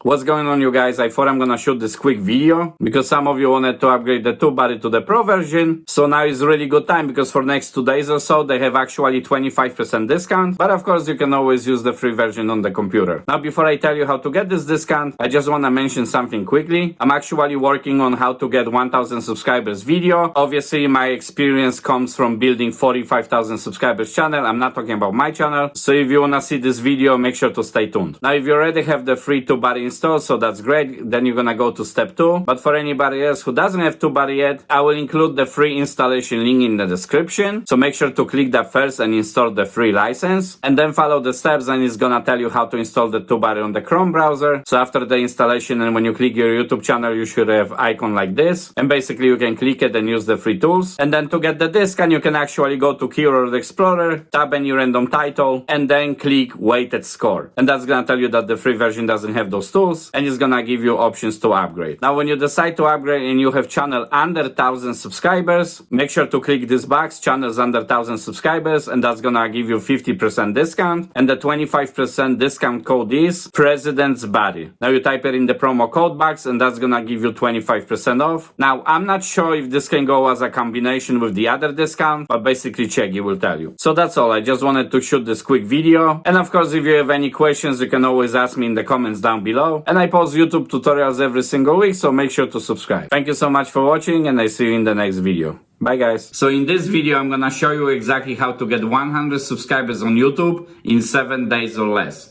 What's going on, you guys? I thought I'm gonna shoot this quick video because some of you wanted to upgrade the Tubebuddy to the Pro version. So now is really good time because for next 2 days or so, they have actually 25% discount. But of course, you can always use the free version on the computer. Now, before I tell you how to get this discount, I just wanna mention something quickly. I'm actually working on how to get 1,000 subscribers video. Obviously, my experience comes from building 45,000 subscribers channel. I'm not talking about my channel. So if you wanna see this video, make sure to stay tuned. Now, if you already have the free Tubebuddy installed, so that's great, then you're gonna go to step 2. But for anybody else who doesn't have Tubebuddy yet, I will include the free installation link in the description. So make sure to click that first and install the free license, and then follow the steps, and it's gonna tell you how to install the Tubebuddy on the Chrome browser. So after the installation, and when you click your YouTube channel, you should have icon like this, and basically you can click it and use the free tools. And then to get the discount, you can actually go to Keyword Explorer, tab any random title, and then click weighted score, and that's gonna tell you that the free version doesn't have those tools, and it's gonna give you options to upgrade. Now, when you decide to upgrade and you have channel under 1,000 subscribers, make sure to click this box, channels under 1,000 subscribers, and that's gonna give you 50% discount, and the 25% discount code is President's Buddy. Now you type it in the promo code box, and that's gonna give you 25% off. Now, I'm not sure if this can go as a combination with the other discount, but basically check, it will tell you. So that's all. I just wanted to shoot this quick video, and of course, if you have any questions, you can always ask me in the comments down below, and I post YouTube tutorials every single week, so make sure to subscribe. Thank you so much for watching, and I see you in the next video. Bye guys. So in this video, I'm gonna show you exactly how to get 100 subscribers on YouTube in 7 days or less.